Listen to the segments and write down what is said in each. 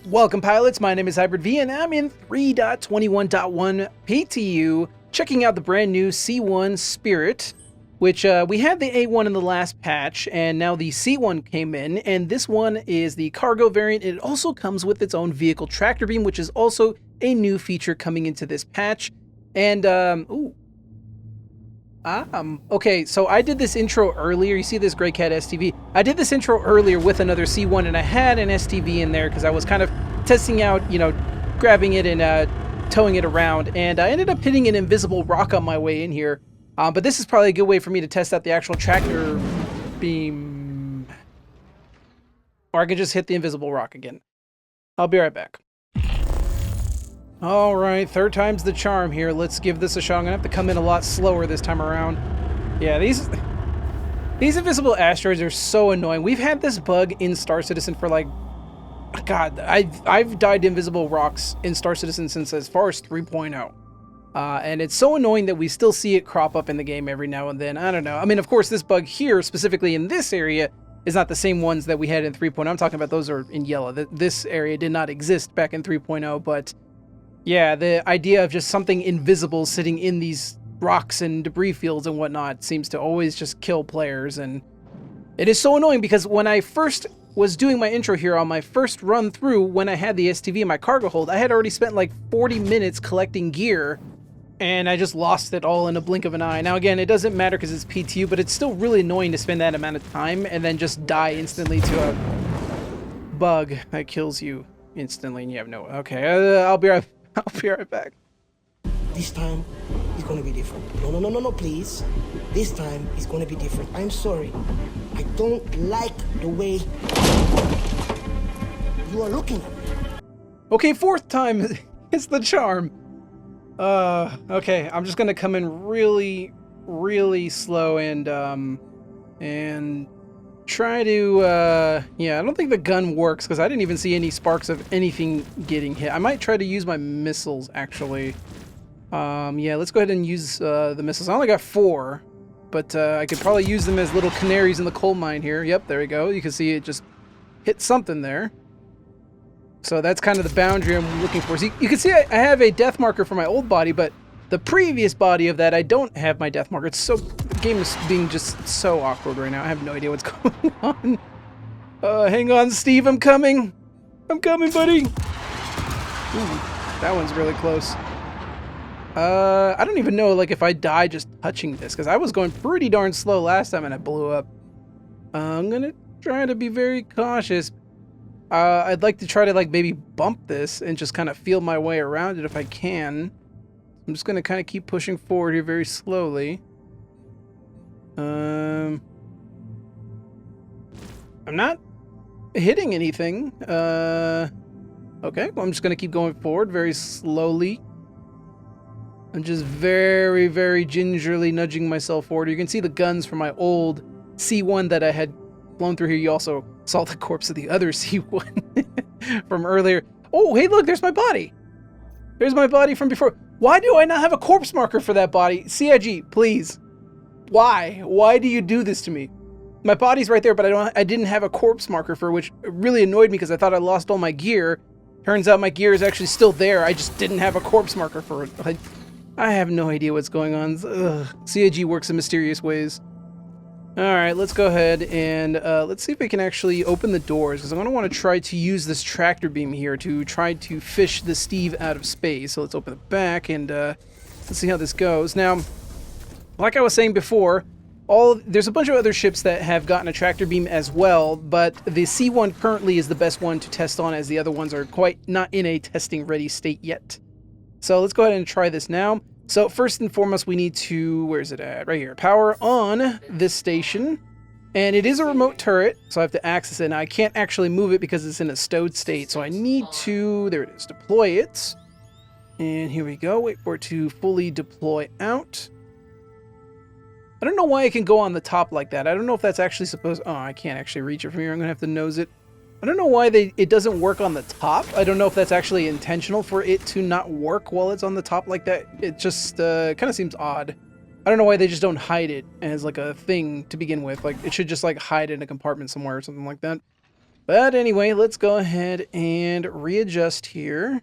Welcome pilots, my name is Hybrid V and I'm in 3.21.1 PTU checking out the brand new C1 Spirit, which we had the A1 in the last patch and now the C1 came in, and this one is the cargo variant. It also comes with its own vehicle tractor beam, which is also a new feature coming into this patch. And okay, so I did this intro earlier. You see this Grey Cat STV. I did this intro earlier with another C1, and I had an STV in there because I was kind of testing out, grabbing it and towing it around, and I ended up hitting an invisible rock on my way in here. But this is probably a good way for me to test out the actual tractor beam. Or I could just hit the invisible rock again. I'll be right back. Alright, third time's the charm here. Let's give this a shot. I'm gonna have to come in a lot slower this time around. Yeah, these invisible asteroids are so annoying. We've had this bug in Star Citizen for like... God, I've died to invisible rocks in Star Citizen since as far as 3.0. And it's so annoying that we still see it crop up in the game every now and then. I don't know. I mean, of course, this bug here, specifically in this area, is not the same ones that we had in 3.0. I'm talking about those are in yellow. This area did not exist back in 3.0, but... yeah, the idea of just something invisible sitting in these rocks and debris fields and whatnot seems to always just kill players, and it is so annoying because when I first was doing my intro here on my first run through, when I had the STV in my cargo hold, I had already spent like 40 minutes collecting gear, and I just lost it all in a blink of an eye. Now again, it doesn't matter because it's PTU, but it's still really annoying to spend that amount of time and then just die instantly to a bug that kills you instantly and you have no... Okay, I'll be right back. This time is gonna be different. No, please. This time is gonna be different. I'm sorry. I don't like the way you are looking at me. Okay, fourth time is the charm. Okay, I'm just gonna come in really, really slow and try to, yeah, I don't think the gun works because I didn't even see any sparks of anything getting hit. I might try to use my missiles, actually. Yeah, let's go ahead and use the missiles. I only got 4, but I could probably use them as little canaries in the coal mine here. Yep, there we go. You can see it just hit something there. So that's kind of the boundary I'm looking for. So you can see I have a death marker for my old body, but the previous body of that, I don't have my death marker. It's so... the game is being just so awkward right now. I have no idea what's going on. Hang on, Steve. I'm coming. I'm coming, buddy. Ooh, that one's really close. I don't even know, like, if I die just touching this, because I was going pretty darn slow last time and I blew up. I'm gonna try to be very cautious. I'd like to try to, like, maybe bump this and just kind of feel my way around it if I can. I'm just gonna kind of keep pushing forward here very slowly. I'm not hitting anything. Okay, well, I'm just gonna keep going forward very slowly. I'm just very, very gingerly nudging myself forward. You can see the guns from my old C1 that I had flown through here. You also saw the corpse of the other C1 from earlier. Oh, hey, look, there's my body. There's my body from before. Why do I not have a corpse marker for that body? CIG, please. Why? Why do you do this to me? My body's right there, but I didn't have a corpse marker for it, which really annoyed me because I thought I lost all my gear. Turns out my gear is actually still there. I just didn't have a corpse marker for it. I have no idea what's going on. Ugh. CIG works in mysterious ways. Alright, let's go ahead and let's see if we can actually open the doors, because I'm going to want to try to use this tractor beam here to try to fish the Steve out of space. So let's open the back and let's see how this goes. Now, like I was saying before, there's a bunch of other ships that have gotten a tractor beam as well, but the C1 currently is the best one to test on, as the other ones are quite not in a testing ready state yet. So let's go ahead and try this now. So first and foremost, we need to, where is it at? Right here. Power on this station. And it is a remote turret, so I have to access it. Now I can't actually move it because it's in a stowed state, so I need to, there it is, deploy it. And here we go. Wait for it to fully deploy out. I don't know why it can go on the top like that. I don't know if that's actually supposed... oh, I can't actually reach it from here. I'm going to have to nose it. I don't know why it doesn't work on the top. I don't know if that's actually intentional for it to not work while it's on the top like that. It just kind of seems odd. I don't know why they just don't hide it as like a thing to begin with. Like, it should just like hide in a compartment somewhere or something like that. But anyway, let's go ahead and readjust here.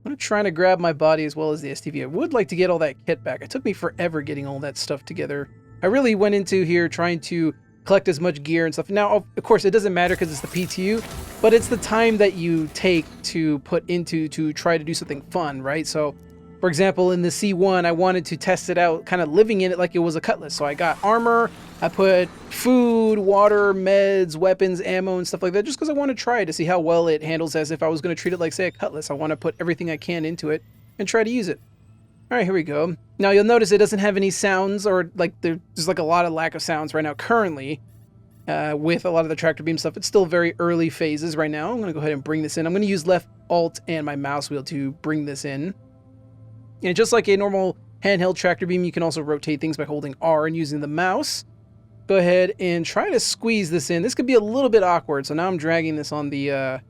I'm trying to grab my body as well as the STV. I would like to get all that kit back. It took me forever getting all that stuff together. I really went into here trying to collect as much gear and stuff. Now, of course, it doesn't matter because it's the PTU, but it's the time that you take to put into to try to do something fun, right? So, for example, in the C1, I wanted to test it out, kind of living in it like it was a cutlass. So I got armor, I put food, water, meds, weapons, ammo, and stuff like that, just because I want to try it to see how well it handles as if I was going to treat it like, say, a cutlass. I want to put everything I can into it and try to use it. All right, here we go. Now you'll notice it doesn't have any sounds, or like there's like a lot of lack of sounds right now currently with a lot of the tractor beam stuff. It's still very early phases right now. I'm going to go ahead and bring this in. I'm going to use left alt and my mouse wheel to bring this in. And just like a normal handheld tractor beam, you can also rotate things by holding R and using the mouse. Go ahead and try to squeeze this in. This could be a little bit awkward, so now I'm dragging this on the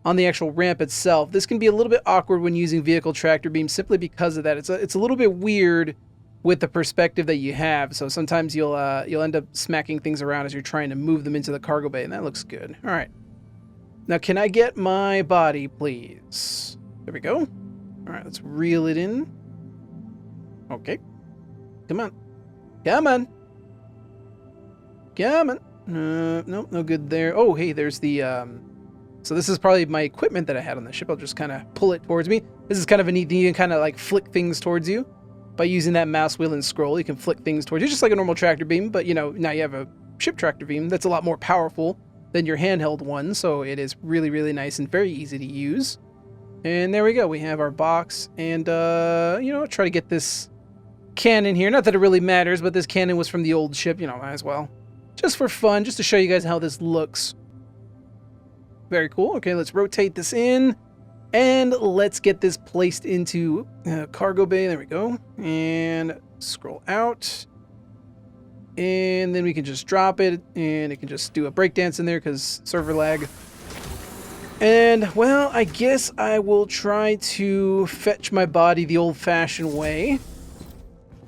actual ramp itself. This can be a little bit awkward when using vehicle tractor beam simply because of that. It's a little bit weird with the perspective that you have, so sometimes you'll end up smacking things around as you're trying to move them into the cargo bay, and that looks good. All right. Now, can I get my body, please? There we go. All right, let's reel it in. Okay. Come on. Come on. Come on. Nope, no good there. Oh, hey, there's the... So this is probably my equipment that I had on the ship. I'll just kind of pull it towards me. This is kind of a neat thing. You can kind of like flick things towards you. By using that mouse wheel and scroll, you can flick things towards you, just like a normal tractor beam. But, you know, now you have a ship tractor beam that's a lot more powerful than your handheld one. So it is really, really nice and very easy to use. And there we go. We have our box. And, you know, try to get this cannon here. Not that it really matters, but this cannon was from the old ship. You know, might as well. Just for fun, just to show you guys how this looks. Very cool. Okay, let's rotate this in. And let's get this placed into cargo bay. There we go. And scroll out. And then we can just drop it. And it can just do a breakdance in there because server lag. And, well, I guess I will try to fetch my body the old-fashioned way.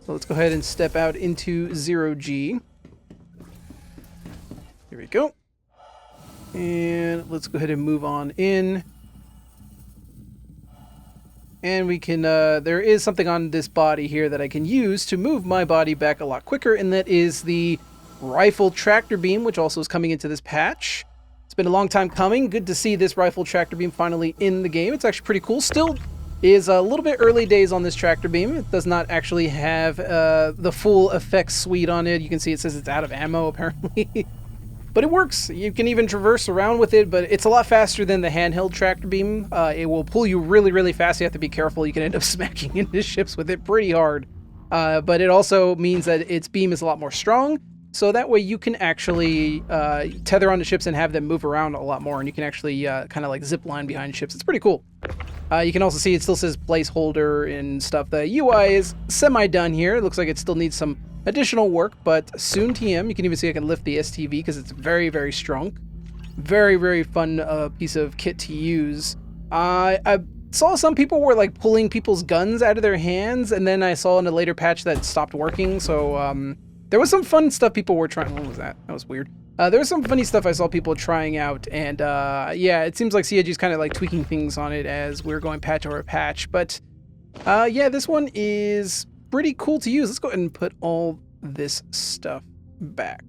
So let's go ahead and step out into 0G. Here we go. And let's go ahead and move on in. And we can, there is something on this body here that I can use to move my body back a lot quicker, and that is the rifle tractor beam, which also is coming into this patch. It's been a long time coming. Good to see this rifle tractor beam finally in the game. It's actually pretty cool. Still is a little bit early days on this tractor beam. It does not actually have the full effects suite on it. You can see it says it's out of ammo, apparently. But it works. You can even traverse around with it, but it's a lot faster than the handheld tractor beam. It will pull you really, really fast. You have to be careful. You can end up smacking into ships with it pretty hard. But it also means that its beam is a lot more strong, so that way you can actually tether onto ships and have them move around a lot more, and you can actually kind of like zip line behind ships. It's pretty cool. You can also see it still says placeholder and stuff. The UI is semi-done here. It looks like it still needs some additional work, but soon TM. You can even see I can lift the STV because it's very, very strong. Very, very fun piece of kit to use. I saw some people were like pulling people's guns out of their hands, and then I saw in a later patch that stopped working, so there was some fun stuff people were trying. What was that? That was weird. There was some funny stuff I saw people trying out, and yeah, it seems like CIG's kind of like tweaking things on it as we're going patch over patch, but yeah, this one is pretty cool to use. Let's go ahead and put all this stuff back.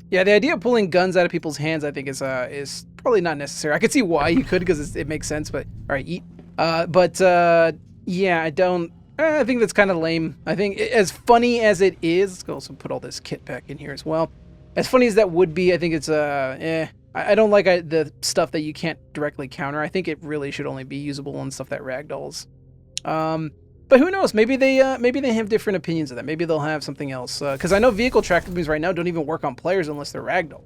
Yeah, the idea of pulling guns out of people's hands, I think, is probably not necessary. I could see why you could, because it makes sense, but all right, eat. But yeah, I think that's kind of lame. I think as funny as it is, let's go also put all this kit back in here as well. As funny as that would be, I think it's I don't like the stuff that you can't directly counter. I think it really should only be usable on stuff that ragdolls. But who knows? Maybe they have different opinions of that. Maybe they'll have something else. Because I know vehicle tractor beams right now don't even work on players unless they're ragdoll.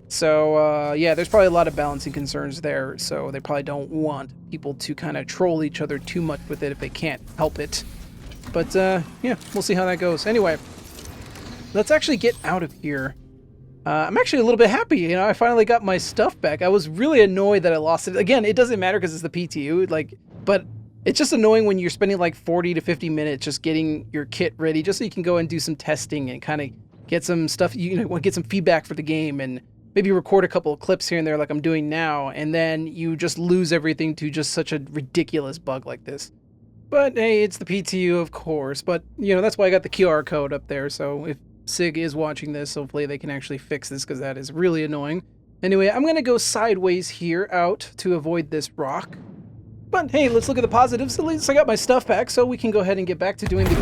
So yeah, there's probably a lot of balancing concerns there. So they probably don't want people to kind of troll each other too much with it if they can't help it. But yeah, we'll see how that goes. Anyway, let's actually get out of here. I'm actually a little bit happy. You know, I finally got my stuff back. I was really annoyed that I lost it. Again, it doesn't matter because it's the PTU. But it's just annoying when you're spending like 40 to 50 minutes just getting your kit ready, just so you can go and do some testing and kind of get some stuff, you know, get some feedback for the game and maybe record a couple of clips here and there like I'm doing now, and then you just lose everything to just such a ridiculous bug like this. But hey, it's the PTU, of course. But, you know, that's why I got the QR code up there. So if SIG is watching this, hopefully they can actually fix this, because that is really annoying. Anyway, I'm going to go sideways here out to avoid this rock. But hey, let's look at the positives. At least I got my stuff back, so we can go ahead and get back to doing the